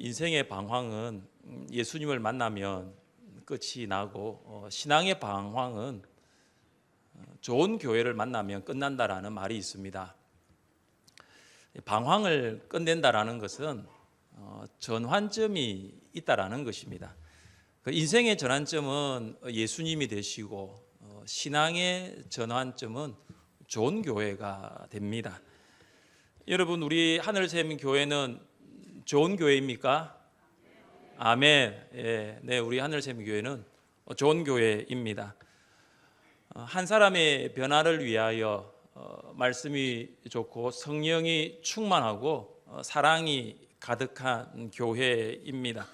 인생의 방황은 예수님을 만나면 끝이 나고 신앙의 방황은 좋은 교회를 만나면 끝난다라는 말이 있습니다. 방황을 끝낸다라는 것은 전환점이 있다라는 것입니다. 그 인생의 전환점은 예수님이 되시고 신앙의 전환점은 좋은 교회가 됩니다. 여러분, 우리 하늘샘 교회는 좋은 교회입니까? 아멘. 네, 우리 하늘샘 교회는 좋은 교회입니다. 한 사람의 변화를 위하여 말씀이 좋고 성령이 충만하고 사랑이 가득한 교회입니다.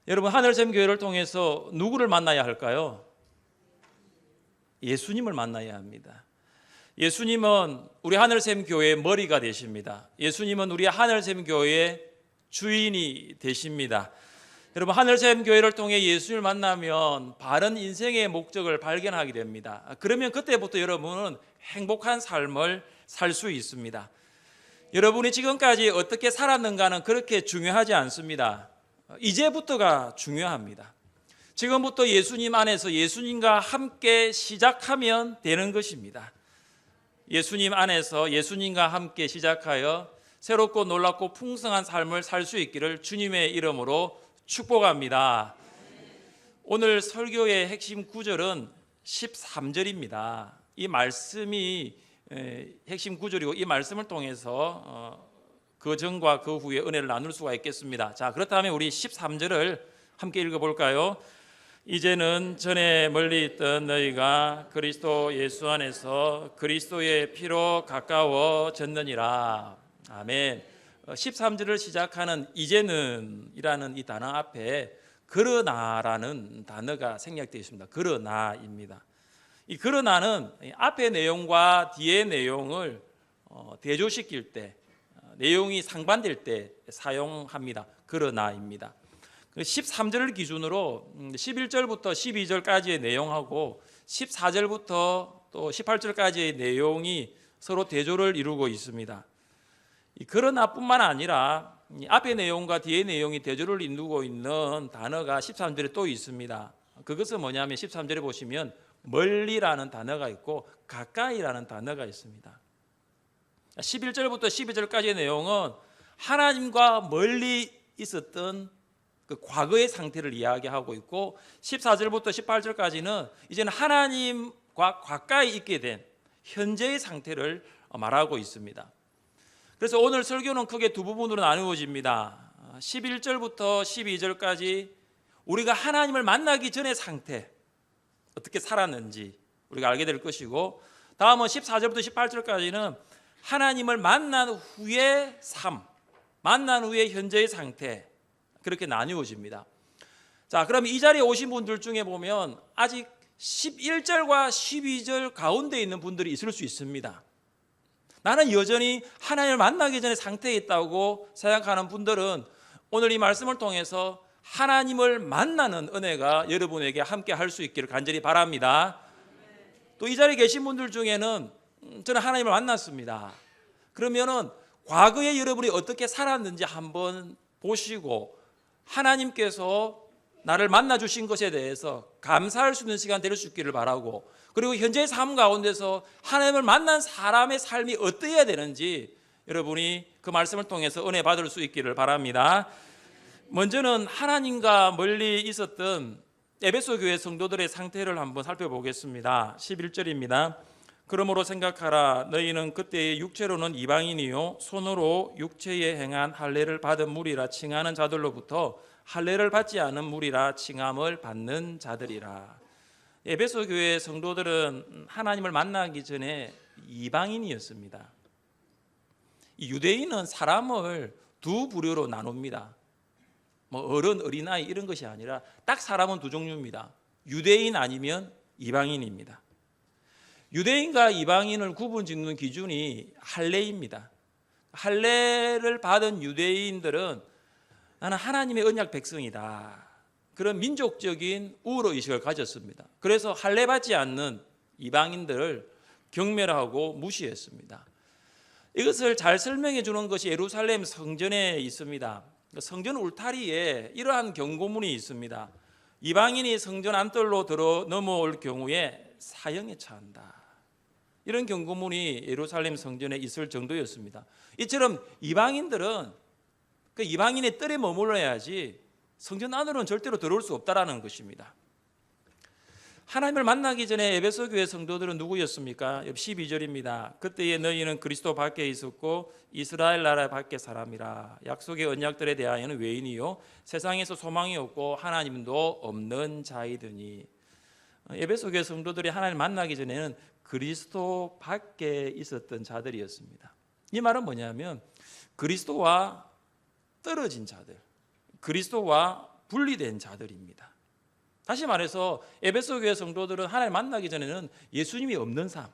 여러분, 하늘샘 교회를 통해서 누구를 만나야 할까요? 예수님을 만나야 합니다. 예수님은 우리 하늘샘 교회의 머리가 되십니다. 예수님은 우리 하늘샘 교회의 주인이 되십니다. 여러분, 하늘샘 교회를 통해 예수님을 만나면 바른 인생의 목적을 발견하게 됩니다. 그러면 그때부터 여러분은 행복한 삶을 살 수 있습니다. 여러분이 지금까지 어떻게 살았는가는 그렇게 중요하지 않습니다. 이제부터가 중요합니다. 지금부터 예수님 안에서 예수님과 함께 시작하면 되는 것입니다. 예수님 안에서 예수님과 함께 시작하여 새롭고 놀랍고 풍성한 삶을 살 수 있기를 주님의 이름으로 축복합니다. 오늘 설교의 핵심 구절은 13절입니다. 이 말씀이 핵심 구절이고 이 말씀을 통해서 그 전과 그 후에 은혜를 나눌 수가 있겠습니다. 자, 그렇다면 우리 13절을 함께 읽어볼까요? 이제는 전에 멀리 있던 너희가 그리스도 예수 안에서 그리스도의 피로 가까워졌느니라. 아멘. 13절을 시작하는 이제는 이라는 이 단어 앞에 그러나라는 단어가 생략되어 있습니다. 그러나입니다. 이 그러나는 앞의 내용과 뒤의 내용을 대조시킬 때, 내용이 상반될 때 사용합니다. 그러나입니다. 13절을 기준으로 11절부터 12절까지의 내용하고 14절부터 또 18절까지의 내용이 서로 대조를 이루고 있습니다. 그러나뿐만 아니라 앞의 내용과 뒤의 내용이 대조를 이루고 있는 단어가 13절에 또 있습니다. 그것은 뭐냐면 13절에 보시면 멀리라는 단어가 있고 가까이라는 단어가 있습니다. 11절부터 12절까지의 내용은 하나님과 멀리 있었던 그 과거의 상태를 이야기하고 있고 14절부터 18절까지는 이제는 하나님과 가까이 있게 된 현재의 상태를 말하고 있습니다. 그래서 오늘 설교는 크게 두 부분으로 나누어집니다. 11절부터 12절까지 우리가 하나님을 만나기 전의 상태, 어떻게 살았는지 우리가 알게 될 것이고, 다음은 14절부터 18절까지는 하나님을 만난 후의 삶, 만난 후의 현재의 상태, 그렇게 나누어집니다. 자, 그럼 이 자리에 오신 분들 중에 보면 아직 11절과 12절 가운데 있는 분들이 있을 수 있습니다. 나는 여전히 하나님을 만나기 전에 상태에 있다고 생각하는 분들은 오늘 이 말씀을 통해서 하나님을 만나는 은혜가 여러분에게 함께 할 수 있기를 간절히 바랍니다. 또 이 자리에 계신 분들 중에는 저는 하나님을 만났습니다. 그러면은 과거에 여러분이 어떻게 살았는지 한번 보시고 하나님께서 나를 만나 주신 것에 대해서 감사할 수 있는 시간 될 수 있기를 바라고, 그리고 현재의 삶 가운데서 하나님을 만난 사람의 삶이 어떠해야 되는지 여러분이 그 말씀을 통해서 은혜 받을 수 있기를 바랍니다. 먼저는 하나님과 멀리 있었던 에베소 교회 성도들의 상태를 한번 살펴보겠습니다. 11절입니다. 그러므로 생각하라. 너희는 그때의 육체로는 이방인이요 손으로 육체에 행한 할례를 받은 무리라 칭하는 자들로부터 할례를 받지 않은 무리라 칭함을 받는 자들이라. 에베소 교회 성도들은 하나님을 만나기 전에 이방인이었습니다. 유대인은 사람을 두 부류로 나눕니다. 어른, 어린아이 이런 것이 아니라 딱 사람은 두 종류입니다. 유대인 아니면 이방인입니다. 유대인과 이방인을 구분짓는 기준이 할례입니다. 할례를 받은 유대인들은 나는 하나님의 언약 백성이다, 그런 민족적인 우월의식을 가졌습니다. 그래서 할례 받지 않는 이방인들을 경멸하고 무시했습니다. 이것을 잘 설명해 주는 것이 예루살렘 성전에 있습니다. 성전 울타리에 이러한 경고문이 있습니다. 이방인이 성전 안뜰로 들어 넘어올 경우에 사형에 처한다. 이런 경고문이 예루살렘 성전에 있을 정도였습니다. 이처럼 이방인들은 그 이방인의 뜰에 머물러야지 성전 안으로는 절대로 들어올 수 없다라는 것입니다. 하나님을 만나기 전에 에베소 교회 성도들은 누구였습니까? 12절입니다. 그때에 너희는 그리스도 밖에 있었고 이스라엘 나라 밖에 사람이라. 약속의 언약들에 대하여는 외인이요 세상에서 소망이 없고 하나님도 없는 자이더니. 에베소 교회 성도들이 하나님을 만나기 전에는 그리스도 밖에 있었던 자들이었습니다. 이 말은 뭐냐면 그리스도와 떨어진 자들, 그리스도와 분리된 자들입니다. 다시 말해서 에베소 교회 성도들은 하나님을 만나기 전에는 예수님이 없는 삶,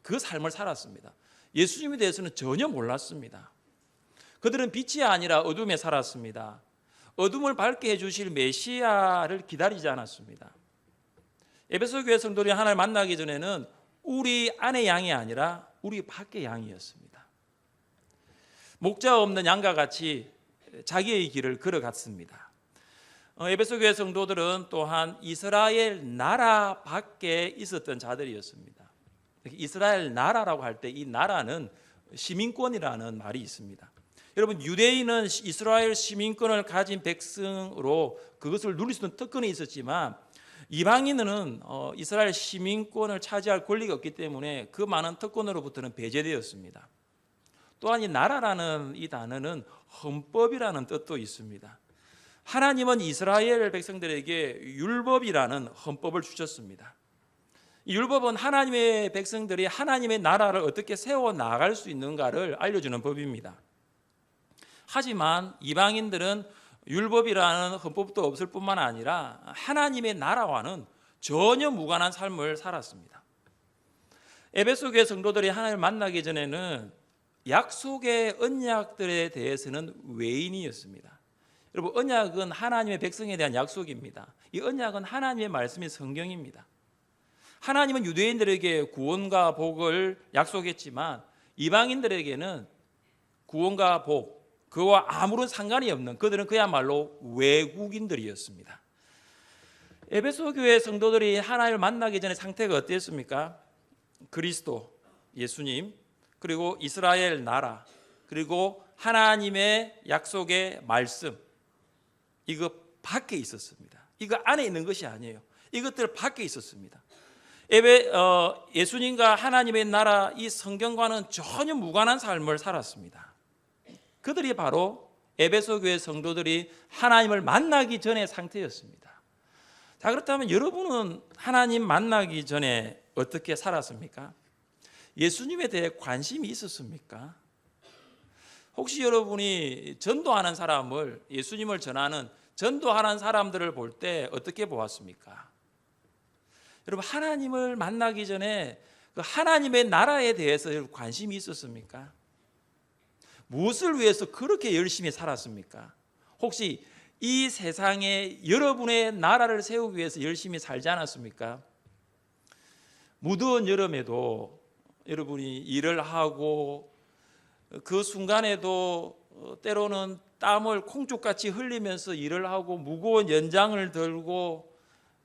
그 삶을 살았습니다. 예수님에 대해서는 전혀 몰랐습니다. 그들은 빛이 아니라 어둠에 살았습니다. 어둠을 밝게 해주실 메시아를 기다리지 않았습니다. 에베소 교회 성도들이 하나님을 만나기 전에는 우리 안의 양이 아니라 우리 밖의 양이었습니다. 목자 없는 양과 같이 자기의 길을 걸어갔습니다. 에베소 교회 성도들은 또한 이스라엘 나라 밖에 있었던 자들이었습니다. 이스라엘 나라라고 할 때 이 나라는 시민권이라는 말이 있습니다. 여러분, 유대인은 이스라엘 시민권을 가진 백성으로 그것을 누릴 수 있는 특권이 있었지만 이방인은 이스라엘 시민권을 차지할 권리가 없기 때문에 그 많은 특권으로부터는 배제되었습니다. 또한 이 나라라는 이 단어는 헌법이라는 뜻도 있습니다. 하나님은 이스라엘 백성들에게 율법이라는 헌법을 주셨습니다. 이 율법은 하나님의 백성들이 하나님의 나라를 어떻게 세워 나갈 수 있는가를 알려주는 법입니다. 하지만 이방인들은 율법이라는 헌법도 없을 뿐만 아니라 하나님의 나라와는 전혀 무관한 삶을 살았습니다. 에베소 교회 성도들이 하나님을 만나기 전에는 약속의 언약들에 대해서는 외인이었습니다. 여러분, 언약은 하나님의 백성에 대한 약속입니다. 이 언약은 하나님의 말씀이 성경입니다. 하나님은 유대인들에게 구원과 복을 약속했지만 이방인들에게는 구원과 복, 그와 아무런 상관이 없는, 그들은 그야말로 외국인들이었습니다. 에베소 교회 성도들이 하나님을 만나기 전에 상태가 어땠습니까? 그리스도, 예수님, 그리고 이스라엘 나라, 그리고 하나님의 약속의 말씀, 이거 밖에 있었습니다. 이거 안에 있는 것이 아니에요. 이것들 밖에 있었습니다. 예수님과 하나님의 나라, 이 성경과는 전혀 무관한 삶을 살았습니다. 그들이 바로 에베소 교회 성도들이 하나님을 만나기 전의 상태였습니다. 자, 그렇다면 여러분은 하나님 만나기 전에 어떻게 살았습니까? 예수님에 대해 관심이 있었습니까? 혹시 여러분이 전도하는 사람을, 예수님을 전하는 전도하는 사람들을 볼 때 어떻게 보았습니까? 여러분, 하나님을 만나기 전에 그 하나님의 나라에 대해서 관심이 있었습니까? 무엇을 위해서 그렇게 열심히 살았습니까? 혹시 이 세상에 여러분의 나라를 세우기 위해서 열심히 살지 않았습니까? 무더운 여름에도 여러분이 일을 하고 그 순간에도 때로는 땀을 콩죽같이 흘리면서 일을 하고 무거운 연장을 들고,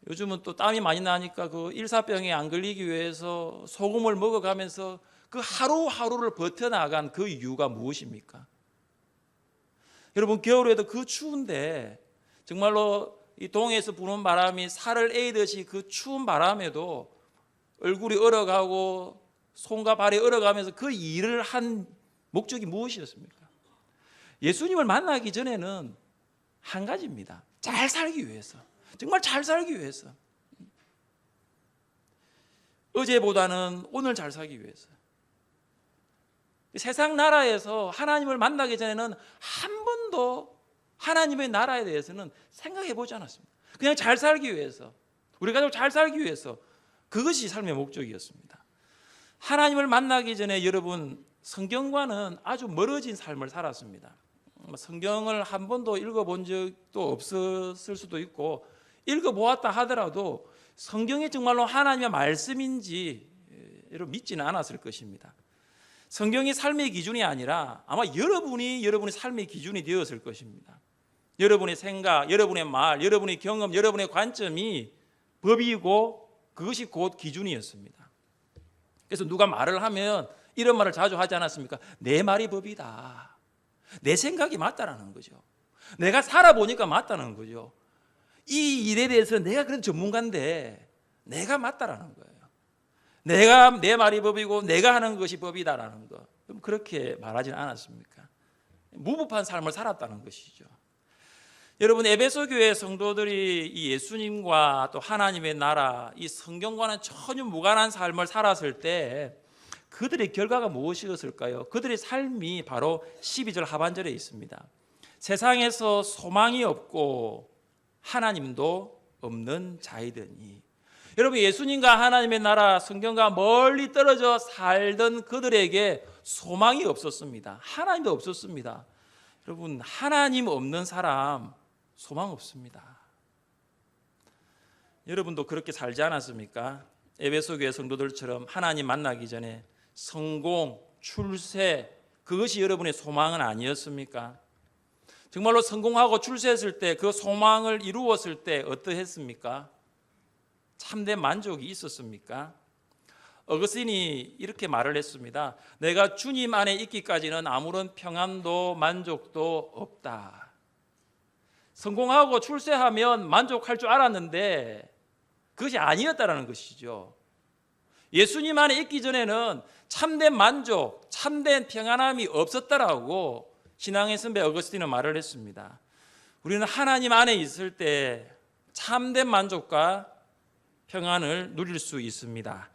요즘은 또 땀이 많이 나니까 그 일사병에 안 걸리기 위해서 소금을 먹어가면서 그 하루하루를 버텨나간 그 이유가 무엇입니까? 여러분, 겨울에도 그 추운데 정말로 이 동해에서 부는 바람이 살을 에이듯이 그 추운 바람에도 얼굴이 얼어가고 손과 발이 얼어가면서 그 일을 한 목적이 무엇이었습니까? 예수님을 만나기 전에는 한 가지입니다. 잘 살기 위해서, 정말 잘 살기 위해서, 어제보다는 오늘 잘 살기 위해서. 세상 나라에서 하나님을 만나기 전에는 한 번도 하나님의 나라에 대해서는 생각해 보지 않았습니다. 그냥 잘 살기 위해서, 우리 가족 잘 살기 위해서, 그것이 삶의 목적이었습니다. 하나님을 만나기 전에 여러분, 성경과는 아주 멀어진 삶을 살았습니다. 성경을 한 번도 읽어본 적도 없었을 수도 있고, 읽어보았다 하더라도 성경이 정말로 하나님의 말씀인지 여러분 믿지는 않았을 것입니다. 성경이 삶의 기준이 아니라 아마 여러분이 삶의 기준이 되었을 것입니다. 여러분의 생각, 여러분의 말, 여러분의 경험, 여러분의 관점이 법이고 그것이 곧 기준이었습니다. 그래서 누가 말을 하면 이런 말을 자주 하지 않았습니까? 내 말이 법이다. 내 생각이 맞다라는 거죠. 내가 살아보니까 맞다는 거죠. 이 일에 대해서 내가 그런 전문가인데 내가 맞다라는 거예요. 내 말이 법이고 내가 하는 것이 법이다라는 거. 그렇게 말하지는 않았습니까? 무법한 삶을 살았다는 것이죠. 여러분, 에베소 교회 성도들이 이 예수님과 또 하나님의 나라, 이 성경과는 전혀 무관한 삶을 살았을 때 그들의 결과가 무엇이었을까요? 그들의 삶이 바로 12절 하반절에 있습니다. 세상에서 소망이 없고 하나님도 없는 자이더니. 여러분, 예수님과 하나님의 나라, 성경과 멀리 떨어져 살던 그들에게 소망이 없었습니다. 하나님도 없었습니다. 여러분, 하나님 없는 사람 소망 없습니다. 여러분도 그렇게 살지 않았습니까? 에베소 교회 성도들처럼 하나님 만나기 전에 성공, 출세, 그것이 여러분의 소망은 아니었습니까? 정말로 성공하고 출세했을 때, 그 소망을 이루었을 때 어떠했습니까? 참된 만족이 있었습니까? 어거스틴이 이렇게 말을 했습니다. 내가 주님 안에 있기까지는 아무런 평안도 만족도 없다. 성공하고 출세하면 만족할 줄 알았는데 그것이 아니었다는 것이죠. 예수님 안에 있기 전에는 참된 만족, 참된 평안함이 없었다라고 신앙의 선배 어거스틴은 말을 했습니다. 우리는 하나님 안에 있을 때 참된 만족과 평안을 누릴 수 있습니다.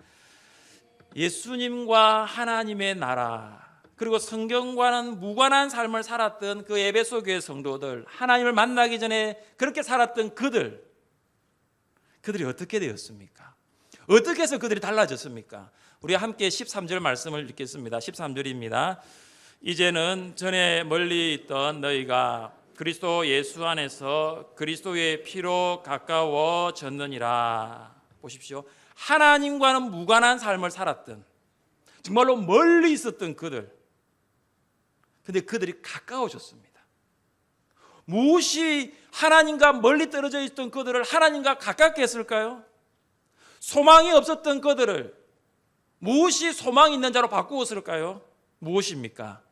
예수님과 하나님의 나라, 그리고 성경과는 무관한 삶을 살았던 그 에베소 교회 성도들, 하나님을 만나기 전에 그렇게 살았던 그들이 어떻게 되었습니까? 어떻게 해서 그들이 달라졌습니까? 우리 함께 13절 말씀을 읽겠습니다. 13절입니다. 이제는 전에 멀리 있던 너희가 그리스도 예수 안에서 그리스도의 피로 가까워졌느니라. 보십시오. 하나님과는 무관한 삶을 살았던, 정말로 멀리 있었던 그들, 근데 그들이 가까워졌습니다. 무엇이 하나님과 멀리 떨어져 있던 그들을 하나님과 가깝게 했을까요? 소망이 없었던 그들을 무엇이 소망 있는 자로 바꾸었을까요? 무엇입니까?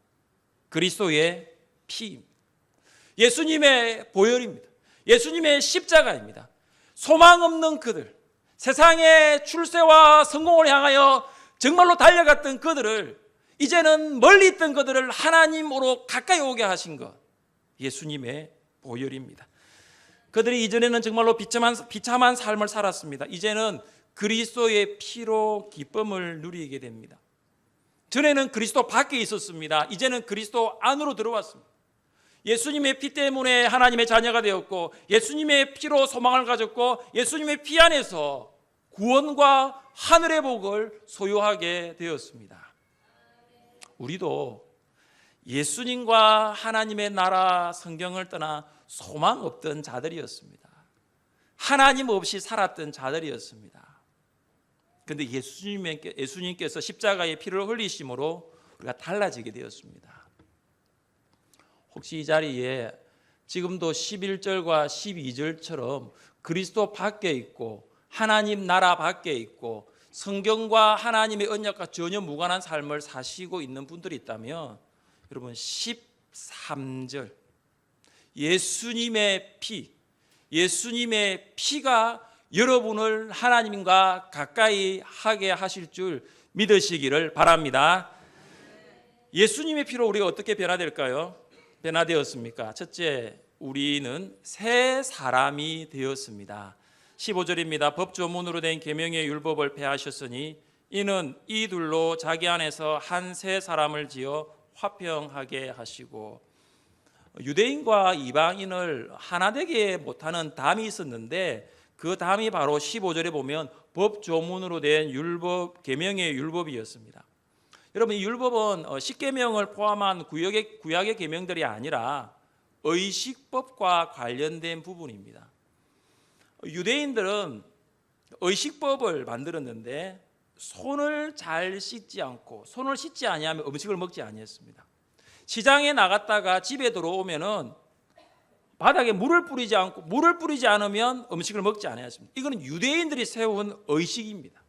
그리스도의 피입니다. 예수님의 보혈입니다. 예수님의 십자가입니다. 소망 없는 그들, 세상의 출세와 성공을 향하여 정말로 달려갔던 그들을, 이제는 멀리 있던 그들을 하나님으로 가까이 오게 하신 것, 예수님의 보혈입니다. 그들이 이전에는 정말로 비참한 삶을 살았습니다. 이제는 그리스도의 피로 기쁨을 누리게 됩니다. 전에는 그리스도 밖에 있었습니다. 이제는 그리스도 안으로 들어왔습니다. 예수님의 피 때문에 하나님의 자녀가 되었고, 예수님의 피로 소망을 가졌고, 예수님의 피 안에서 구원과 하늘의 복을 소유하게 되었습니다. 우리도 예수님과 하나님의 나라, 성경을 떠나 소망 없던 자들이었습니다. 하나님 없이 살았던 자들이었습니다. 그런데 예수님께서 십자가의 피를 흘리심으로 우리가 달라지게 되었습니다. 혹시 이 자리에 지금도 11절과 12절처럼 그리스도 밖에 있고 하나님 나라 밖에 있고 성경과 하나님의 언약과 전혀 무관한 삶을 사시고 있는 분들이 있다면, 여러분 13절 예수님의 피가 여러분을 하나님과 가까이 하게 하실 줄 믿으시기를 바랍니다. 예수님의 피로 우리가 어떻게 변화될까요? 변화되었습니까? 첫째, 우리는 새 사람이 되었습니다. 15절입니다. 법조문으로 된 계명의 율법을 폐하셨으니 이는 이 둘로 자기 안에서 한 새 사람을 지어 화평하게 하시고. 유대인과 이방인을 하나 되게 못하는 담이 있었는데, 그 담이 바로 15절에 보면 법조문으로 된 율법, 계명의 율법이었습니다. 여러분, 이 율법은 10계명을 포함한 구약의 계명들이 아니라 의식법과 관련된 부분입니다. 유대인들은 의식법을 만들었는데 손을 잘 씻지 않고 손을 씻지 아니하면 음식을 먹지 아니했습니다. 시장에 나갔다가 집에 들어오면은 바닥에 물을 뿌리지 않으면 음식을 먹지 아니했습니다. 이거는 유대인들이 세운 의식입니다.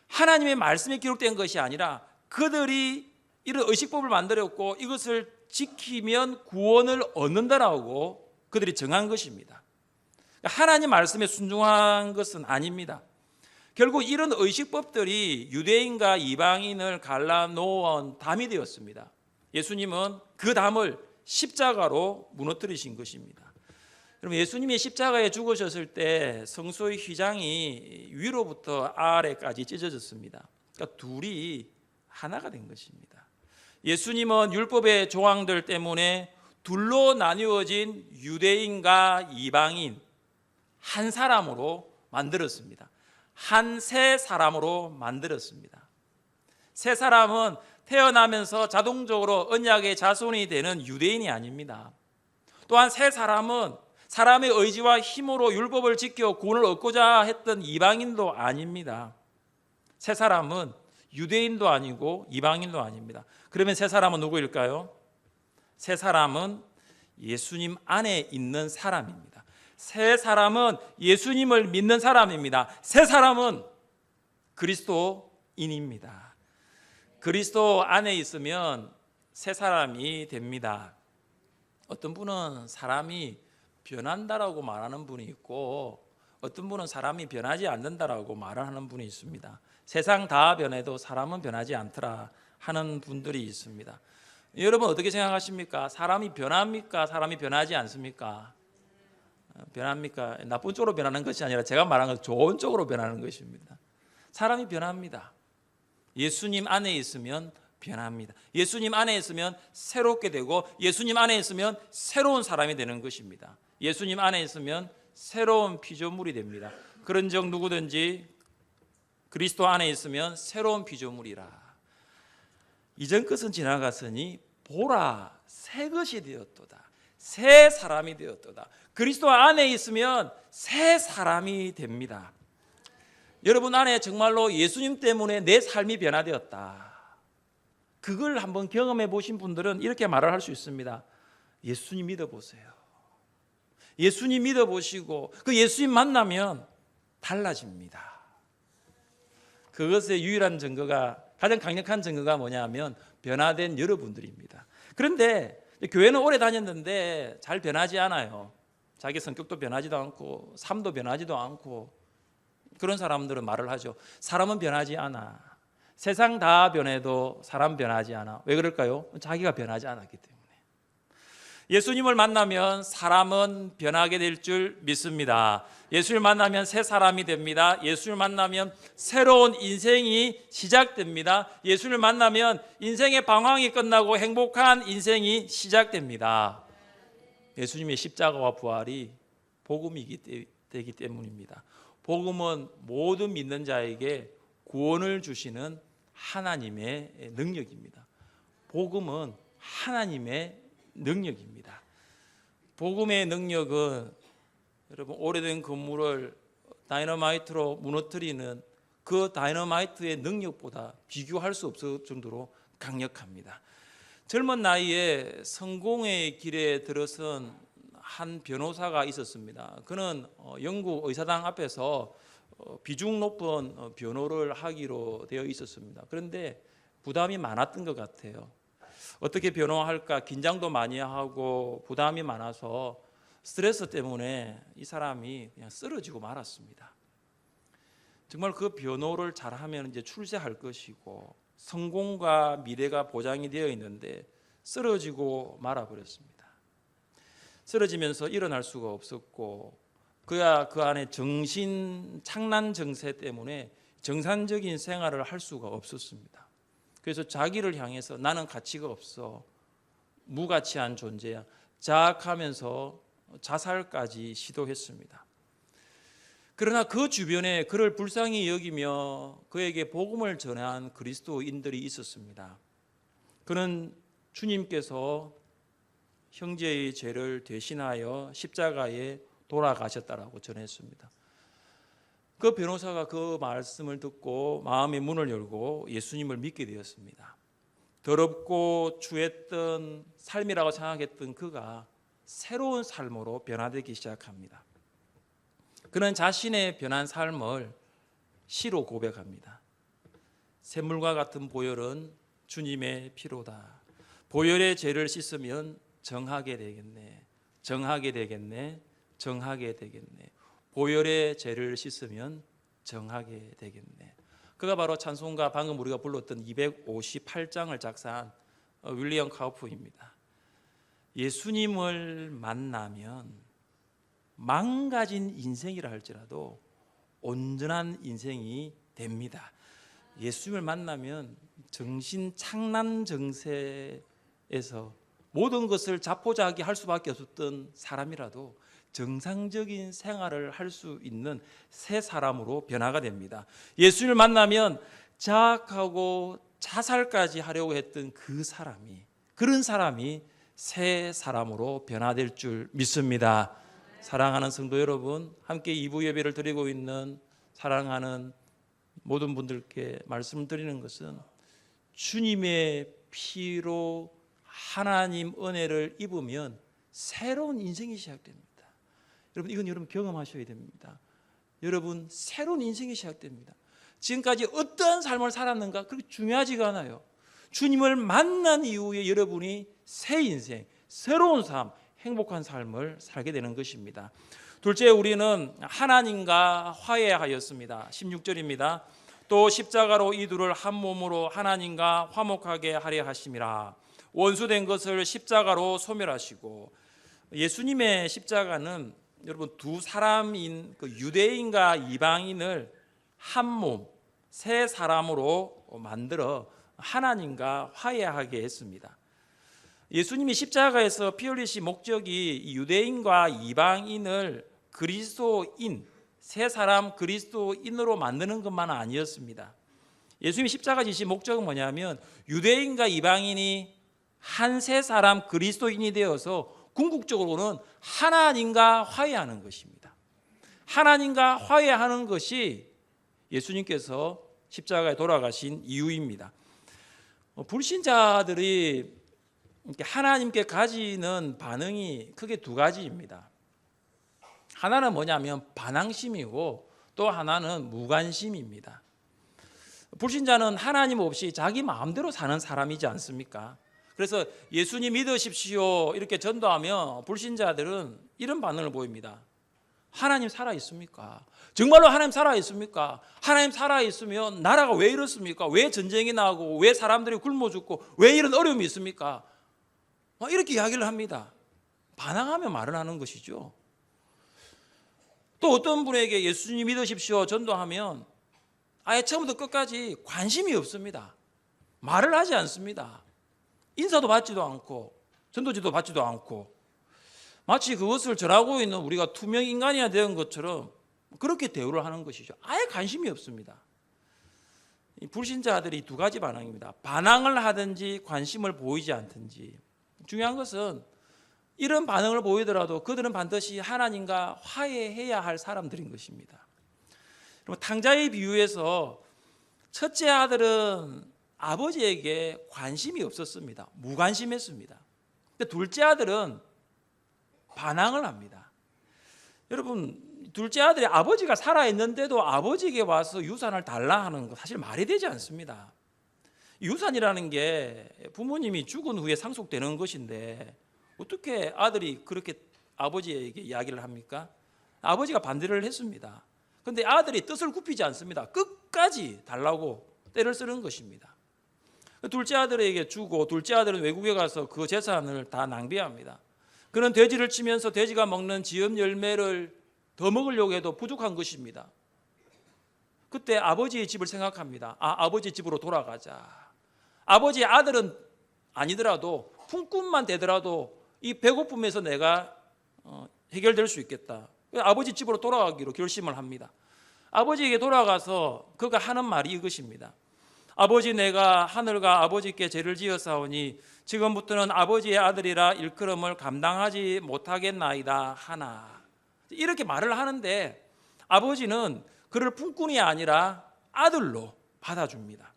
하나님의 말씀에 기록된 것이 아니라 그들이 이런 의식법을 만들었고 이것을 지키면 구원을 얻는다라고 그들이 정한 것입니다. 하나님 말씀에 순종한 것은 아닙니다. 결국 이런 의식법들이 유대인과 이방인을 갈라놓은 담이 되었습니다. 예수님은 그 담을 십자가로 무너뜨리신 것입니다. 여러분, 예수님이 십자가에 죽으셨을 때 성소의 휘장이 위로부터 아래까지 찢어졌습니다. 그러니까 둘이 하나가 된 것입니다. 예수님은 율법의 조항들 때문에 둘로 나뉘어진 유대인과 이방인 한 사람으로 만들었습니다. 한 세 사람으로 만들었습니다. 세 사람은 태어나면서 자동적으로 언약의 자손이 되는 유대인이 아닙니다. 또한 세 사람은 사람의 의지와 힘으로 율법을 지켜 구원을 얻고자 했던 이방인도 아닙니다. 세 사람은 유대인도 아니고 이방인도 아닙니다. 그러면 세 사람은 누구일까요? 세 사람은 예수님 안에 있는 사람입니다. 세 사람은 예수님을 믿는 사람입니다. 세 사람은 그리스도인입니다. 그리스도 안에 있으면 세 사람이 됩니다. 어떤 분은 사람이 변한다라고 말하는 분이 있고 어떤 분은 사람이 변하지 않는다라고 말하는 분이 있습니다. 세상 다 변해도 사람은 변하지 않더라 하는 분들이 있습니다. 여러분 어떻게 생각하십니까? 사람이 변합니까? 사람이 변하지 않습니까? 변합니까? 나쁜 쪽으로 변하는 것이 아니라 제가 말하는 건 좋은 쪽으로 변하는 것입니다. 사람이 변합니다. 예수님 안에 있으면 변합니다. 예수님 안에 있으면 새롭게 되고 예수님 안에 있으면 새로운 사람이 되는 것입니다. 예수님 안에 있으면 새로운 피조물이 됩니다. 그런즉 누구든지 그리스도 안에 있으면 새로운 피조물이라. 이전 것은 지나갔으니 보라 새 것이 되었도다. 새 사람이 되었도다. 그리스도 안에 있으면 새 사람이 됩니다. 여러분 안에 정말로 예수님 때문에 내 삶이 변화되었다. 그걸 한번 경험해 보신 분들은 이렇게 말을 할 수 있습니다. 예수님 믿어보세요. 예수님 믿어보시고 그 예수님 만나면 달라집니다. 그것의 유일한 증거가, 가장 강력한 증거가 뭐냐면 변화된 여러분들입니다. 그런데 교회는 오래 다녔는데 잘 변하지 않아요. 자기 성격도 변하지도 않고 삶도 변하지도 않고 그런 사람들은 말을 하죠. 사람은 변하지 않아. 세상 다 변해도 사람 변하지 않아. 왜 그럴까요? 자기가 변하지 않았기 때문에. 예수님을 만나면 사람은 변하게 될 줄 믿습니다. 예수를 만나면 새 사람이 됩니다. 예수를 만나면 새로운 인생이 시작됩니다. 예수를 만나면 인생의 방황이 끝나고 행복한 인생이 시작됩니다. 예수님의 십자가와 부활이 복음이기 되기 때문입니다. 복음은 모든 믿는 자에게 구원을 주시는 하나님의 능력입니다. 복음은 하나님의 능력입니다. 복음의 능력은 여러분 오래된 건물을 다이너마이트로 무너뜨리는 그 다이너마이트의 능력보다 비교할 수 없을 정도로 강력합니다. 젊은 나이에 성공의 길에 들어선 한 변호사가 있었습니다. 그는 영국 의사당 앞에서 비중 높은 변호를 하기로 되어 있었습니다. 그런데 부담이 많았던 것 같아요. 어떻게 변호할까 긴장도 많이 하고 부담이 많아서 스트레스 때문에 이 사람이 그냥 쓰러지고 말았습니다. 정말 그 변호를 잘하면 이제 출세할 것이고 성공과 미래가 보장이 되어 있는데 쓰러지고 말아버렸습니다. 쓰러지면서 일어날 수가 없었고 그야 그 안에 정신 착란 증세 때문에 정상적인 생활을 할 수가 없었습니다. 그래서 자기를 향해서 나는 가치가 없어, 무가치한 존재야, 자학하면서 자살까지 시도했습니다. 그러나 그 주변에 그를 불쌍히 여기며 그에게 복음을 전한 그리스도인들이 있었습니다. 그는 주님께서 형제의 죄를 대신하여 십자가에 돌아가셨다라고 전했습니다. 그 변호사가 그 말씀을 듣고 마음의 문을 열고 예수님을 믿게 되었습니다. 더럽고 추했던 삶이라고 생각했던 그가 새로운 삶으로 변화되기 시작합니다. 그는 자신의 변한 삶을 시로 고백합니다. 샘물과 같은 보혈은 주님의 피로다. 보혈의 죄를 씻으면 정하게 되겠네. 정하게 되겠네. 정하게 되겠네. 보혈의 죄를 씻으면 정하게 되겠네. 그가 바로 찬송가 방금 우리가 불렀던 258장을 작사한 윌리엄 카우프입니다. 예수님을 만나면 망가진 인생이라 할지라도 온전한 인생이 됩니다. 예수님을 만나면 정신 창난 정세에서 모든 것을 자포자기할 수밖에 없었던 사람이라도 정상적인 생활을 할 수 있는 새 사람으로 변화가 됩니다. 예수님을 만나면 자학하고 자살까지 하려고 했던 그런 사람이 새 사람으로 변화될 줄 믿습니다. 사랑하는 성도 여러분, 함께 2부 예배를 드리고 있는 사랑하는 모든 분들께 말씀을 드리는 것은 주님의 피로 하나님 은혜를 입으면 새로운 인생이 시작됩니다. 여러분, 이건 여러분 경험하셔야 됩니다. 여러분, 새로운 인생이 시작됩니다. 지금까지 어떠한 삶을 살았는가 그렇게 중요하지가 않아요. 주님을 만난 이후에 여러분이 새 인생, 새로운 삶, 행복한 삶을 살게 되는 것입니다. 둘째, 우리는 하나님과 화해하였습니다. 16절입니다. 또 십자가로 이 둘을 한 몸으로 하나님과 화목하게 하려 하심이라. 원수된 것을 십자가로 소멸하시고. 예수님의 십자가는 여러분 두 사람인 그 유대인과 이방인을 한 몸, 새 사람으로 만들어 하나님과 화해하게 했습니다. 예수님이 십자가에서 피 흘리신 목적이 유대인과 이방인을 그리스도인, 새 사람 그리스도인으로 만드는 것만 아니었습니다. 예수님이 십자가 지신 목적은 뭐냐면 유대인과 이방인이 한 새 사람 그리스도인이 되어서 궁극적으로는 하나님과 화해하는 것입니다. 하나님과 화해하는 것이 예수님께서 십자가에 돌아가신 이유입니다. 불신자들이 하나님께 가지는 반응이 크게 두 가지입니다. 하나는 뭐냐면 반항심이고 또 하나는 무관심입니다. 불신자는 하나님 없이 자기 마음대로 사는 사람이지 않습니까? 그래서 예수님 믿으십시오 이렇게 전도하면 불신자들은 이런 반응을 보입니다. 하나님 살아있습니까? 정말로 하나님 살아있습니까? 하나님 살아있으면 나라가 왜 이렇습니까? 왜 전쟁이 나고 왜 사람들이 굶어 죽고 왜 이런 어려움이 있습니까? 이렇게 이야기를 합니다. 반항하며 말을 하는 것이죠. 또 어떤 분에게 예수님 믿으십시오 전도하면 아예 처음부터 끝까지 관심이 없습니다. 말을 하지 않습니다. 인사도 받지도 않고 전도지도 받지도 않고 마치 그것을 전하고 있는 우리가 투명 인간이야 된 것처럼 그렇게 대우를 하는 것이죠. 아예 관심이 없습니다. 이 불신자들이 두 가지 반응입니다. 반항을 하든지 관심을 보이지 않든지. 중요한 것은 이런 반응을 보이더라도 그들은 반드시 하나님과 화해해야 할 사람들인 것입니다. 탕자의 비유에서 첫째 아들은 아버지에게 관심이 없었습니다. 무관심했습니다. 근데 둘째 아들은 반항을 합니다. 여러분, 둘째 아들이 아버지가 살아있는데도 아버지에게 와서 유산을 달라 하는 거 사실 말이 되지 않습니다. 유산이라는 게 부모님이 죽은 후에 상속되는 것인데 어떻게 아들이 그렇게 아버지에게 이야기를 합니까? 아버지가 반대를 했습니다. 그런데 아들이 뜻을 굽히지 않습니다. 끝까지 달라고 때를 쓰는 것입니다. 둘째 아들에게 주고 둘째 아들은 외국에 가서 그 재산을 다 낭비합니다. 그는 돼지를 치면서 돼지가 먹는 지엽 열매를 더 먹으려고 해도 부족한 것입니다. 그때 아버지의 집을 생각합니다. 아버지 집으로 돌아가자. 아버지의 아들은 아니더라도 품꾼만 되더라도 이 배고픔에서 내가 해결될 수 있겠다. 아버지 집으로 돌아가기로 결심을 합니다. 아버지에게 돌아가서 그가 하는 말이 이것입니다. 아버지, 내가 하늘과 아버지께 죄를 지었사오니 지금부터는 아버지의 아들이라 일컬음을 감당하지 못하겠나이다 하나. 이렇게 말을 하는데 아버지는 그를 품꾼이 아니라 아들로 받아줍니다.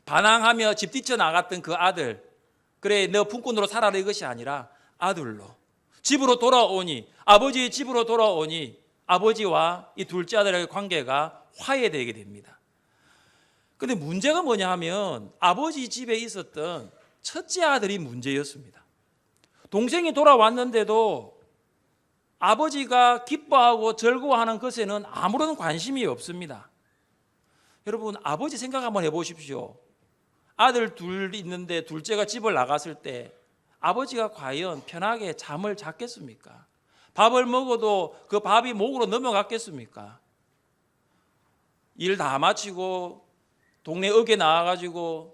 반항하며 집 뛰쳐나갔던 그 아들, 그래 너 품꾼으로 살아라 이것이 아니라 아들로 집으로 돌아오니, 아버지의 집으로 돌아오니 아버지와 이 둘째 아들의 관계가 화해되게 됩니다. 그런데 문제가 뭐냐 하면 아버지 집에 있었던 첫째 아들이 문제였습니다. 동생이 돌아왔는데도 아버지가 기뻐하고 즐거워하는 것에는 아무런 관심이 없습니다. 여러분, 아버지 생각 한번 해보십시오. 아들 둘 있는데 둘째가 집을 나갔을 때 아버지가 과연 편하게 잠을 잤겠습니까? 밥을 먹어도 그 밥이 목으로 넘어갔겠습니까? 일 다 마치고 동네 어귀에 나와가지고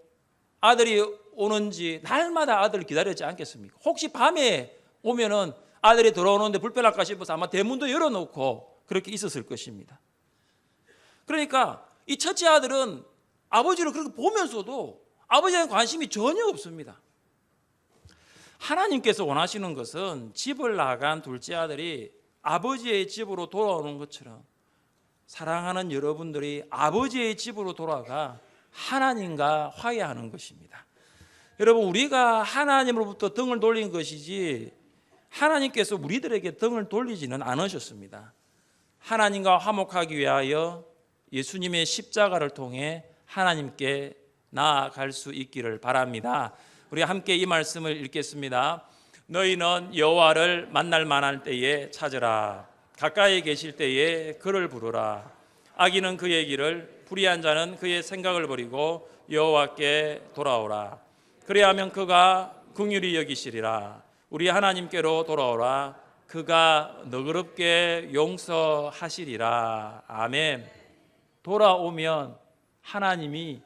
아들이 오는지 날마다 아들을 기다렸지 않겠습니까? 혹시 밤에 오면은 아들이 들어오는데 불편할까 싶어서 아마 대문도 열어놓고 그렇게 있었을 것입니다. 그러니까 이 첫째 아들은 아버지를 그렇게 보면서도 아버지에는 관심이 전혀 없습니다. 하나님께서 원하시는 것은 집을 나간 둘째 아들이 아버지의 집으로 돌아오는 것처럼 사랑하는 여러분들이 아버지의 집으로 돌아가 하나님과 화해하는 것입니다. 여러분, 우리가 하나님으로부터 등을 돌린 것이지 하나님께서 우리들에게 등을 돌리지는 않으셨습니다. 하나님과 화목하기 위하여 예수님의 십자가를 통해 하나님께 나아갈 수 있기를 바랍니다. 우리 함께 이 말씀을 읽겠습니다. 너희는 여호와를 만날 만할 때에 찾으라. 가까이 계실 때에 그를 부르라. 악인은 그의 길을, 불의한 자는 그의 생각을 버리고 여호와께 돌아오라. 그리하면 그가 긍휼히 여기시리라. 우리 하나님께로 돌아오라. 그가 너그럽게 용서하시리라. 아멘. 돌아오면 하나님이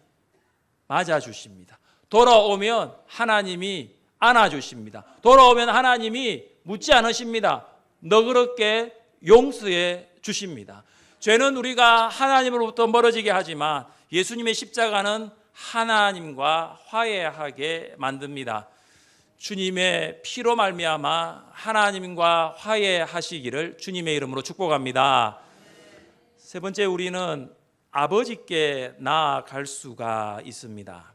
맞아주십니다. 돌아오면 하나님이 안아주십니다. 돌아오면 하나님이 묻지 않으십니다. 너그럽게 용서해 주십니다. 죄는 우리가 하나님으로부터 멀어지게 하지만 예수님의 십자가는 하나님과 화해하게 만듭니다. 주님의 피로 말미암아 하나님과 화해하시기를 주님의 이름으로 축복합니다. 세 번째, 우리는 아버지께 나아갈 수가 있습니다.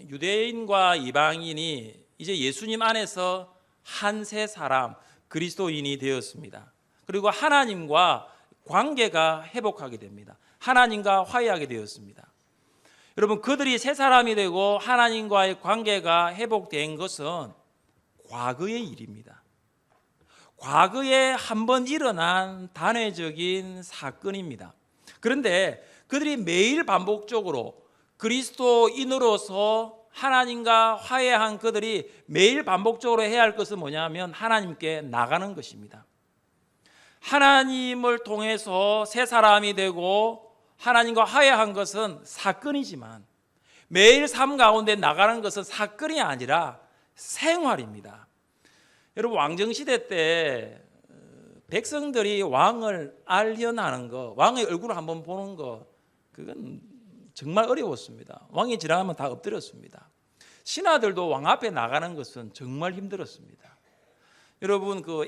유대인과 이방인이 이제 예수님 안에서 한 세 사람, 그리스도인이 되었습니다. 그리고 하나님과 관계가 회복하게 됩니다. 하나님과 화해하게 되었습니다. 여러분, 그들이 세 사람이 되고 하나님과의 관계가 회복된 것은 과거의 일입니다. 과거에 한번 일어난 단회적인 사건입니다. 그런데 그들이 매일 반복적으로 그리스도인으로서 하나님과 화해한 그들이 매일 반복적으로 해야 할 것은 뭐냐면 하나님께 나가는 것입니다. 하나님을 통해서 새 사람이 되고 하나님과 화해한 것은 사건이지만 매일 삶 가운데 나가는 것은 사건이 아니라 생활입니다. 여러분, 왕정시대 때 백성들이 왕을 알려나는 거, 왕의 얼굴을 한번 보는 거, 그건 정말 어려웠습니다. 왕이 지나가면 다 엎드렸습니다. 신하들도 왕 앞에 나가는 것은 정말 힘들었습니다. 여러분, 그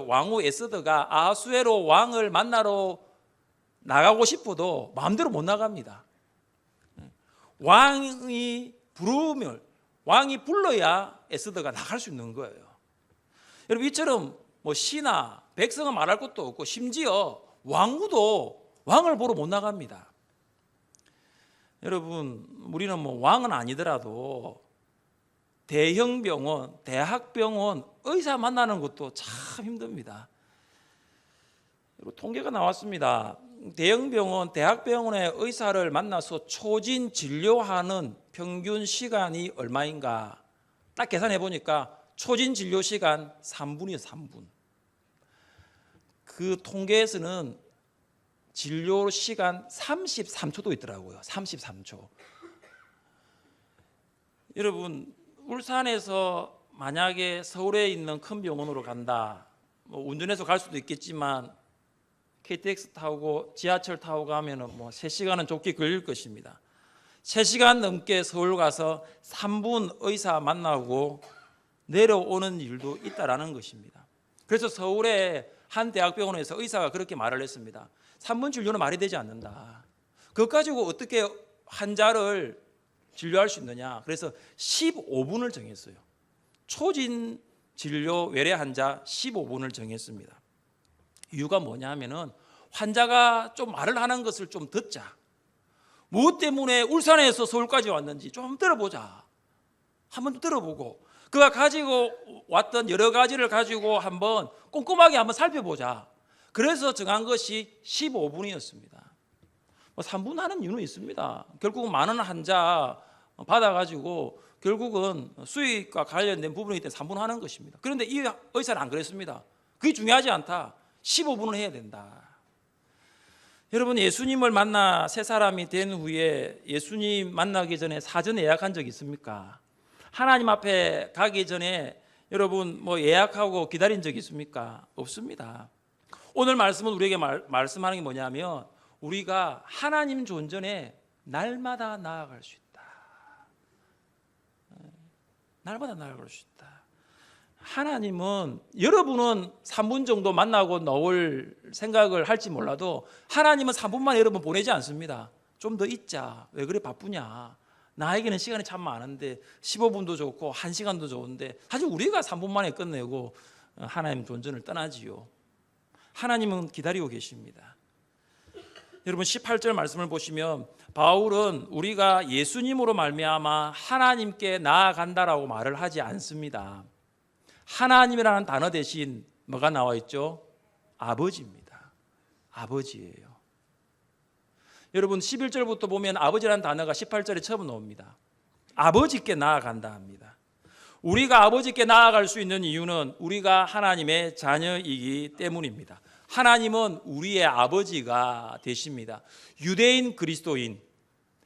왕후 에스더가 아하수에로 왕을 만나러 나가고 싶어도 마음대로 못 나갑니다. 왕이 부르면, 왕이 불러야 에스더가 나갈 수 있는 거예요. 여러분, 이처럼 신하, 백성은 말할 것도 없고 심지어 왕후도 왕을 보러 못 나갑니다. 여러분, 우리는 왕은 아니더라도 대형 병원, 대학병원, 의사 만나는 것도 참 힘듭니다. 통계가 나왔습니다. 대형 병원, 대학병원의 의사를 만나서 초진 진료하는 평균 시간이 얼마인가 딱 계산해 보니까 초진 진료 시간 3분이에요. 3분. 그 통계에서는 진료 시간 33초도 있더라고요. 33초. 여러분, 울산에서 만약에 서울에 있는 큰 병원으로 간다. 운전해서 갈 수도 있겠지만 KTX 타고 지하철 타고 가면은 3시간은 좋게 걸릴 것입니다. 3시간 넘게 서울 가서 3분 의사 만나고 내려오는 일도 있다라는 것입니다. 그래서 서울에 한 대학병원에서 의사가 그렇게 말을 했습니다. 산문 진료는 말이 되지 않는다. 그것 가지고 어떻게 환자를 진료할 수 있느냐. 그래서 15분을 정했어요. 초진 진료 외래 환자 15분을 정했습니다. 이유가 뭐냐 하면은 환자가 좀 말을 하는 것을 좀 듣자. 무엇 때문에 울산에서 서울까지 왔는지 좀 들어보자. 한번 들어보고 그가 가지고 왔던 여러 가지를 가지고 한번 꼼꼼하게 한번 살펴보자. 그래서 정한 것이 15분이었습니다. 3분 하는 이유는 있습니다. 결국은 많은 환자 받아가지고 결국은 수익과 관련된 부분이기 때문에 3분 하는 것입니다. 그런데 이 의사는 안 그랬습니다. 그게 중요하지 않다. 15분을 해야 된다. 여러분, 예수님을 만나 새 사람이 된 후에 예수님 만나기 전에 사전 예약한 적 있습니까? 하나님 앞에 가기 전에 여러분 예약하고 기다린 적 있습니까? 없습니다. 오늘 말씀은 우리에게 말씀하는 게 뭐냐면 우리가 하나님 존전에 날마다 나아갈 수 있다. 날마다 나아갈 수 있다. 하나님은 여러분은 3분 정도 만나고 나올 생각을 할지 몰라도 하나님은 3분만 여러분 보내지 않습니다. 좀 더 있자. 왜 그래 바쁘냐. 나에게는 시간이 참 많은데 15분도 좋고 1시간도 좋은데 사실 우리가 3분 만에 끝내고 하나님 존전을 떠나지요. 하나님은 기다리고 계십니다. 여러분 18절 말씀을 보시면 바울은 우리가 예수님으로 말미암아 하나님께 나아간다라고 말을 하지 않습니다. 하나님이라는 단어 대신 뭐가 나와 있죠? 아버지입니다. 아버지예요. 여러분 11절부터 보면 아버지라는 단어가 18절에 처음 나옵니다. 아버지께 나아간다 합니다. 우리가 아버지께 나아갈 수 있는 이유는 우리가 하나님의 자녀이기 때문입니다. 하나님은 우리의 아버지가 되십니다. 유대인 그리스도인,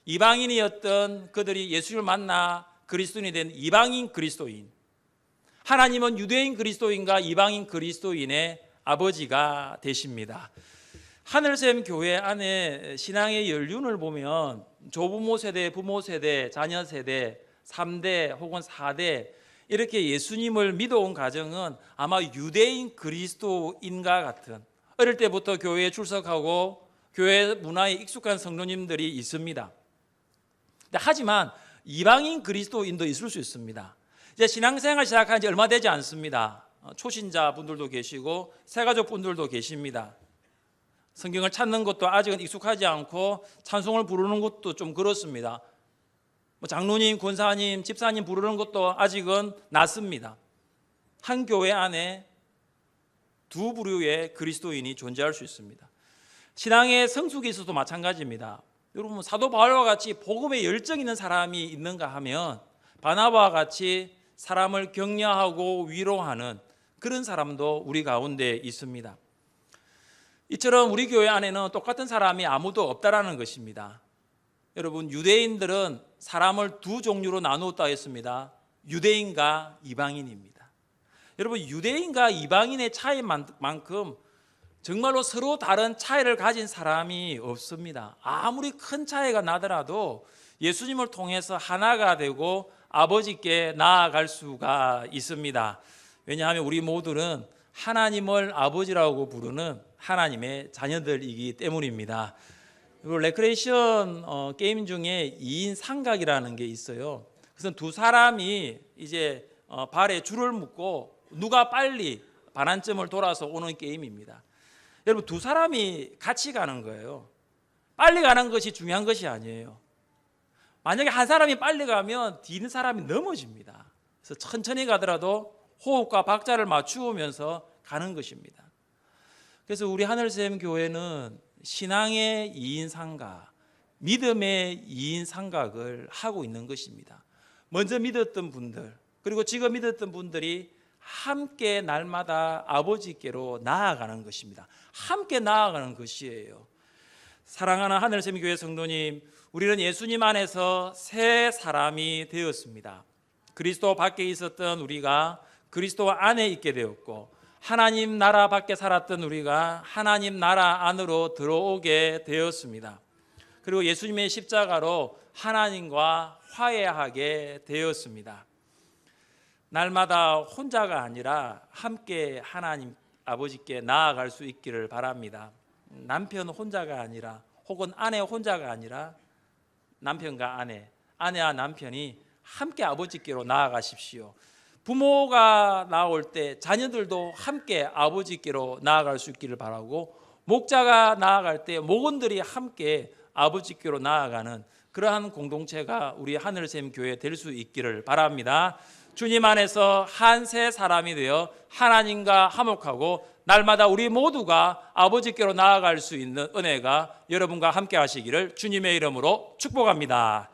이방인이었던 그들이 예수를 만나 그리스도인이 된 이방인 그리스도인, 하나님은 유대인 그리스도인과 이방인 그리스도인의 아버지가 되십니다. 하늘샘 교회 안에 신앙의 연륜을 보면 조부모 세대, 부모 세대, 자녀 세대, 3대 혹은 4대 이렇게 예수님을 믿어온 가정은 아마 유대인 그리스도인과 같은 어릴 때부터 교회에 출석하고 교회 문화에 익숙한 성도님들이 있습니다. 하지만 이방인 그리스도인도 있을 수 있습니다. 이제 신앙생활 시작한 지 얼마 되지 않습니다. 초신자 분들도 계시고 새가족 분들도 계십니다. 성경을 찾는 것도 아직은 익숙하지 않고 찬송을 부르는 것도 좀 그렇습니다. 장로님, 권사님, 집사님 부르는 것도 아직은 낯습니다. 한 교회 안에 두 부류의 그리스도인이 존재할 수 있습니다. 신앙의 성숙이 있어도 마찬가지입니다. 여러분 사도 바울과 같이 복음에 열정 있는 사람이 있는가 하면 바나바와 같이 사람을 격려하고 위로하는 그런 사람도 우리 가운데 있습니다. 이처럼 우리 교회 안에는 똑같은 사람이 아무도 없다라는 것입니다. 여러분 유대인들은 사람을 두 종류로 나누었다 했습니다. 유대인과 이방인입니다. 여러분 유대인과 이방인의 차이만큼 정말로 서로 다른 차이를 가진 사람이 없습니다. 아무리 큰 차이가 나더라도 예수님을 통해서 하나가 되고 아버지께 나아갈 수가 있습니다. 왜냐하면 우리 모두는 하나님을 아버지라고 부르는 하나님의 자녀들이기 때문입니다. 그리고 레크레이션 게임 중에 2인 삼각이라는 게 있어요. 그래서 두 사람이 이제 발에 줄을 묶고 누가 빨리 반환점을 돌아서 오는 게임입니다. 여러분 두 사람이 같이 가는 거예요. 빨리 가는 것이 중요한 것이 아니에요. 만약에 한 사람이 빨리 가면 뒤는 사람이 넘어집니다. 그래서 천천히 가더라도 호흡과 박자를 맞추면서 가는 것입니다. 그래서 우리 하늘샘 교회는 신앙의 2인 삼각, 믿음의 2인 삼각을 하고 있는 것입니다. 먼저 믿었던 분들 그리고 지금 믿었던 분들이 함께 날마다 아버지께로 나아가는 것입니다. 함께 나아가는 것이에요. 사랑하는 하늘샘 교회 성도님, 우리는 예수님 안에서 새 사람이 되었습니다. 그리스도 밖에 있었던 우리가 그리스도 안에 있게 되었고 하나님 나라 밖에 살았던 우리가 하나님 나라 안으로 들어오게 되었습니다. 그리고 예수님의 십자가로 하나님과 화해하게 되었습니다. 날마다 혼자가 아니라 함께 하나님 아버지께 나아갈 수 있기를 바랍니다. 남편 혼자가 아니라 혹은 아내 혼자가 아니라 남편과 아내와 남편이 함께 아버지께로 나아가십시오. 부모가 나올 때 자녀들도 함께 아버지께로 나아갈 수 있기를 바라고, 목자가 나아갈 때 목원들이 함께 아버지께로 나아가는 그러한 공동체가 우리 하늘샘 교회 될 수 있기를 바랍니다. 주님 안에서 한 새 사람이 되어 하나님과 화목하고 날마다 우리 모두가 아버지께로 나아갈 수 있는 은혜가 여러분과 함께 하시기를 주님의 이름으로 축복합니다.